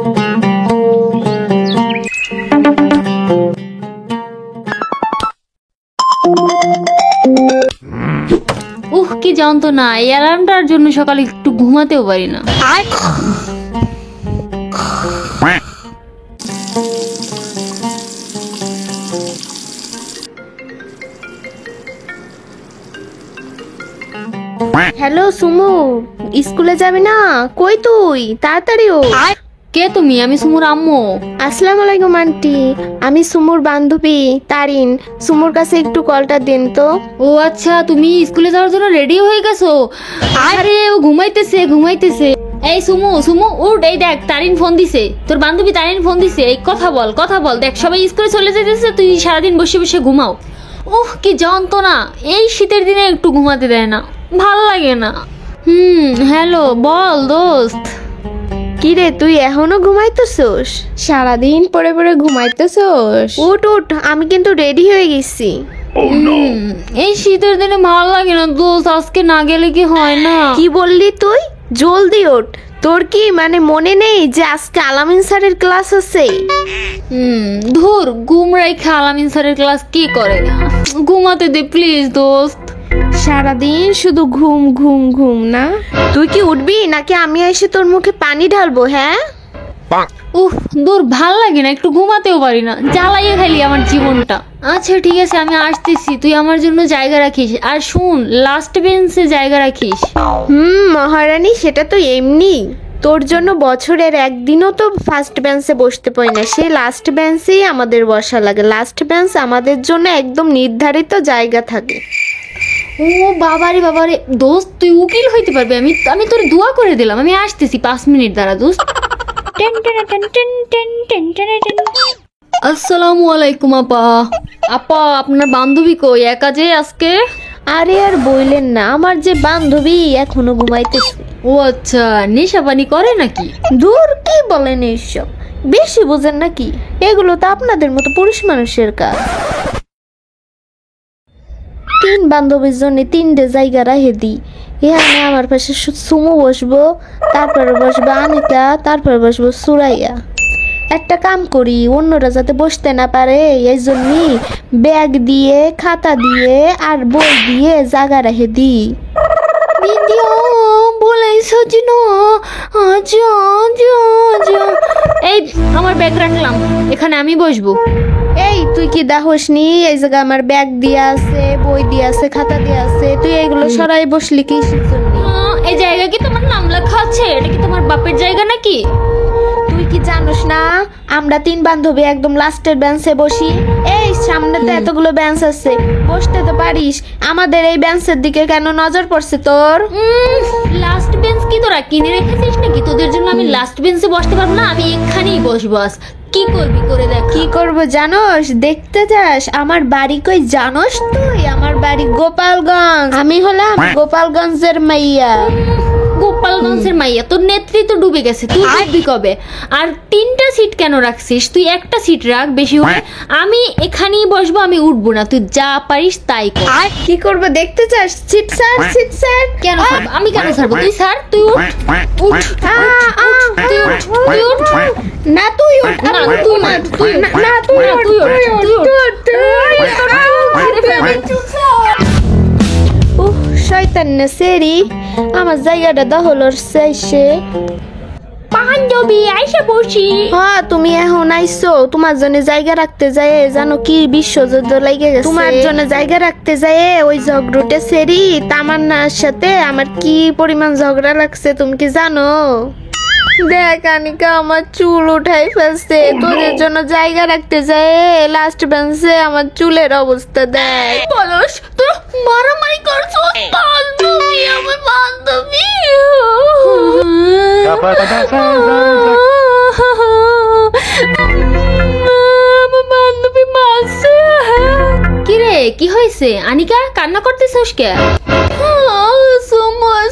কি জানতো না, এই অ্যালার্মটার জন্য সকালে একটু ঘুমাতেও পারি না। হ্যালো সুমু, স্কুলে যাবি না? কই তুই? তাড়াতাড়ি ও। কে তুমি? আমি সুমুর আম্মু। আসসালামু আলাইকুম আন্টি, আমি সুমুর বান্ধবী তারিন। সুমুর কাছে একটু কলটা দেন তো। ও আচ্ছা, তুমি স্কুলে যাওয়ার জন্য রেডি হয়ে গেছো? আরে ও ঘুমাইতেছে ঘুমাইতেছে। এই সুমু সুমু উঠ, এই দেখ তারিন ফোন দিছে, তোর বান্ধবী তারিন ফোন দিছে। এই কথা বল কথা বল, দেখ সবাই স্কুলে চলে যেতেছে, তুই সারাদিন বসে বসে ঘুমাও। ওহ কি যন্ত্রণা, এই শীতের দিনে একটু ঘুমাতে দেয় না, ভাল লাগে না। হ্যালো বল দোস্ত। কি রে, তুই এখনো ঘুমাইতেছস? সারাদিন পরে পরে ঘুমাইতেছস? উঠ উঠ, আমি কিন্তু রেডি হয়ে গেছি। এই শীতের দিনে ভালো লাগে না দোস্ত, আজকে না গেলে কি হয় না? কি বললি তুই? জলদি ওঠ। তোর কি মানে মনে নেই যে আজকে আলামিন স্যারের ক্লাস আছে? ধুর, ঘুম রেখে আলামিন স্যারের ক্লাস কি করে? ঘুমাতে দে প্লিজ দোস্ত। সারাদিন শুধু ঘুম ঘুম ঘুম না? তুই কি উঠবি নাকি আমি এসে তোর মুখে পানি ঢালবো? হ্যাঁ উফ দূর, ভাল লাগে না, একটু ঘুমাতেও পারি না, জ্বালাইয়ে খালি আমার জীবনটা। আচ্ছা ঠিক আছে, আমি আসতেছি, তুই আমার জন্য জায়গা রাখিস, আর শুন লাস্ট বেঞ্চে জায়গা রাখিস। মহারানী, সেটা তো এমনি। তোর জন্য বছরের একদিনও তো ফার্স্ট বেঞ্চে বসতে পারি না, সেই লাস্ট বেঞ্চেই আমাদের বসা লাগে। লাস্ট বেঞ্চ আমাদের জন্য একদম নির্ধারিত জায়গা থাকে। ও বাবারে বাবারে দোস্ত, তুই উকিল হইতে পারবি? আমি তোর দোয়া করে দিলাম, আমি আসতেছি 5 মিনিট দ্বারা দোস্ত। আসসালামু আলাইকুম আপা। আপা আপনার বান্ধবী কই? একা যে আজকে? আরে আর বইলেন না, আমার যে বান্ধবী এখনো ঘুমাইতেছে। ও আচ্ছা, নেশা পানি করে নাকি? দূর, কি বলেন এইসব? বেশি বোঝেন নাকি? এগুলো তো আপনাদের মতো পুরুষ মানুষের কাজ। 3 বান্ধবীর জন্য 3টে জায়গা রাখে দিই। এখানে আমার পাশে সুমু বসবো, তারপরে বসবো আনিকা, তারপরে বসবো সুরাইয়া। একটা কাম করি, অন্যরা যাতে বসতে না পারে এই জন্যই ব্যাগ দিয়ে, খাতা দিয়ে আর বই দিয়ে জায়গা রেখে দিই। এই আমার ব্যাগ রাখলাম, এখানে আমি বসবো। এই তুই কি দাহসনি? এই জায়গা আমার ব্যাগ দিয়ে আছে, বই দিয়ে আছে, খাতা দিয়ে আছে, তুই এগুলো সরাই বসলি কি? এই জায়গা কি তোমার নাম লেখা আছে? এটা কি তোমার বাপের জায়গা নাকি? তুই কি জানোস না আমরা 3 বান্ধবী একদম লাস্টের বেঞ্চে বসি? এই সামনে তো এতগুলো বেঞ্চ আছে, বসতে তো পারিস। আমাদের এই বেঞ্চের দিকে কেন নজর পড়ছে তোর? লাস্ট বেঞ্চ কি তোরা কিনে রেখেছিস নাকি? তোদের জন্য আমি লাস্ট বেঞ্চে বসতে পারবো না, আমি এখানেই বসবো। কি করবি করে দেখ। কি করব জানোস? দেখতে যাস আমার বাড়ি কই জানোস তুই? আমার বাড়ি গোপালগঞ্জ। আমি হলাম গোপালগঞ্জের মাইয়া। গোপালগঞ্জের মাইয়া? তোর নেত্রী তো ডুবে গেছে, তুই ডুববি কবে? আর 3টা সিট কেন রাখছিস? তুই একটা সিট রাখ, বেশি হলে আমি এখানেই বসবো, আমি উঠবো না, তুই যা পারিস তাই কর। আর কি করব দেখতে চাস? Seat sir, seat sir. কেন ছাড়বো? আমি কেন ছাড়বো? তুই স্যার, তুই উঠ উঠ তুই উঠ তুই উঠ। না তুই উঠ, না তুই না তুই না তুই উঠ, তুই উহ শয়তান না সেরি, আমার জায়গাটা দখলর চাইছে। বান্ধবী আইসা বসি। হ্যাঁ তুমি এখন আইসো, তোমার জন্য জায়গা রাখতে যায় জানো কি বিশ্বযুদ্ধ লাগে গেছে। তোমার জন্য জায়গা রাখতে যায় ওই ঝগড়াটা সেরি তামান্নার সাথে আমার কি পরিমাণ ঝগড়া লাগছে তুমি কি জানো? দেখ আনিকা, আমার চুল উঠাই ফেলছে। তোদের জন্য জায়গা রাখতে যায় লাস্ট বেঞ্চে আমার চুলের অবস্থা দেখ। বলস তোর মারামারি করছো? বান্ধবী, আমার বান্ধবী। বান্ধবী মারছে। কিরে কি হয়েছে আনিকা, কান্না করতেছিস কে?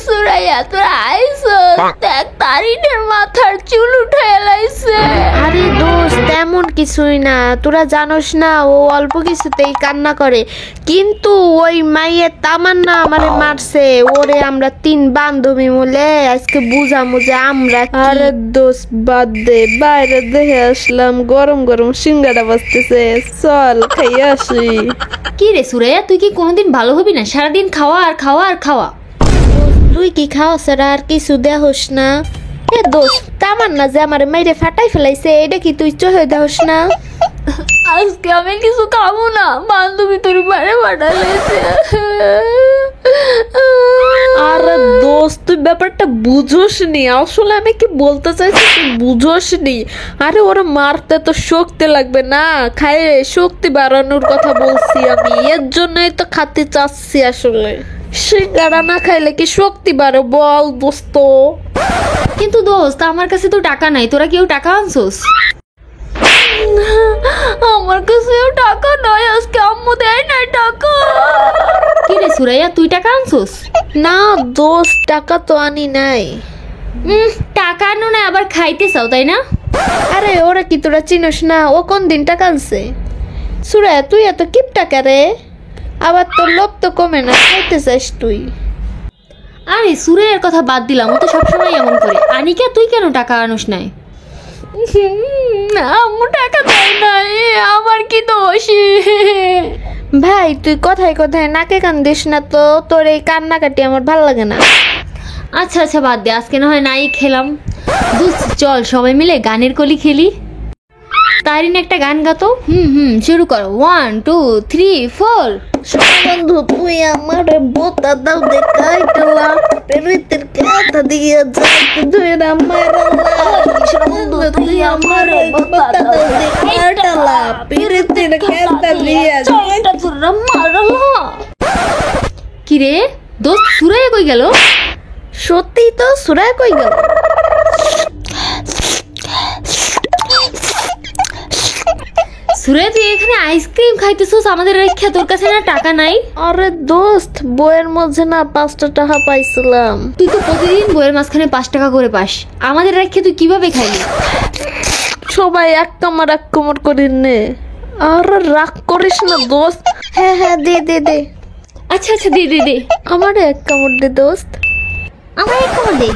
সুরাইয়া তোর আইসো, দেখ তারিনের মাথার চুল উঠে এলাইছে। আরে দোস্ত তেমন কিছুই না, তোরা জানোস না ও অল্প কিছুতেই কান্না করে, কিন্তু ওই মাইয়ের তামান্না আমারে মারছে। ওরে আমরা 3 বান্ধবী মিলে আজকে বুঝামু যে আমরা কি। আরে দোস্ত বাদ দে, বাইরে দেখে আসলাম গরম গরম সিঙ্গাড়া বাজতেছে, চল খাইয়ে আসি। কি রে সুরাইয়া, তুই কি কোনোদিন ভালো হবি না? সারাদিন খাওয়া আর খাওয়া আর খাওয়া। তুই কি খাওয়া ছাড়া আর কিছু দেহস না? এ দোস্ত তামান্না যে আমারে মাইরে ফাটাই ফেলাইছে, এটা কি তুই চোখে দেহস না? আজকে আমি কিছু খাবো না, বান্ধবী তোর মারে পাঠাইছে। আরে দোস্ত তুই ব্যাপারটা বুঝোস নি, আসলে আমি কি বলতে চাইছি তুই বুঝোস নি। আরে ওরা মারতে তো শক্তি লাগবে না, খাইয়ে শক্তি বাড়ানোর কথা বলছি আমি, এর জন্যই তো খাতে চাচ্ছি। আসলে সিঙ্গাড়া না খাইলে কি শক্তি বাড়ে বল দোস্ত? কিন্তু দোস্ত আমার কাছে তো টাকা নাই, তোরা কেউ টাকা আনছোস? আমার কাছেও টাকা নাই, আজকে আম্মু দেয় না টাকা। কি রে সুরাইয়া, তুই টাকা আনছোস? না দোস্ত টাকা তো আনি নাই। টাকা আনো না আবার খাইতে চাও, তাই না? আরে ওরা কি তোরা চিনস না? ও কোন দিন টাকা আনছে? সুরা তুই এত কিপ টাকা রে, আবার তোর লোভ তো কমে না, খাইতে চাস তুই। আরে সুরাইয়ার কথা বাদ দিলাম, ও তো সবসময় এমন করে। আনিকা তুই কেন টাকা আনোস নাই? আম্মু টাকা দেয় নাই, আমার কি দোষ? ভাই তুই কথায় কথায় নাকে কান দিস না তো, তোর এই কান্নাকাটি আমার ভাল লাগে না। আচ্ছা আচ্ছা বাদ দে, আজকে না হয় নাই খেলাম। দোস্ত চল সবাই মিলে গানের কলি খেলি। তারিন একটা গান গাতো। শুরু করো। 1 2 3 4। বন্ধু তুই আমার বোতা দাও দেখাইতলা, প্রেমের কথা দিয়ে যাইতে তুই আমার বন্ধু তুই আমার বোতা দাও দেখাইতলা, প্রেমের কথা দিয়ে কি রে দোস্ত, সুরাইয়া কই গেল? সত্যি তো সুরা কই গেল? সুরাইয়া তুই এখানে আইসক্রিম খাইতেছিস, আমাদের রেখা তোর কাছে না টাকা নাই? আরে দোস্ত বইয়ের মধ্যে না 5 টাকা পাইছিলাম। তুই তো প্রতিদিন বইয়ের মাঝখানে 5 টাকা করে পাস, আমাদের রেখে তুই কিভাবে খাইলি? সবাই এক কামড় করে নে। আর রাগ করিস না দোস্ত। হ্যাঁ হ্যাঁ দে দে দে। আচ্ছা আচ্ছা দে দে দে। আমার এক কামড় দে দোস্ত। আমার এক কামড় দে।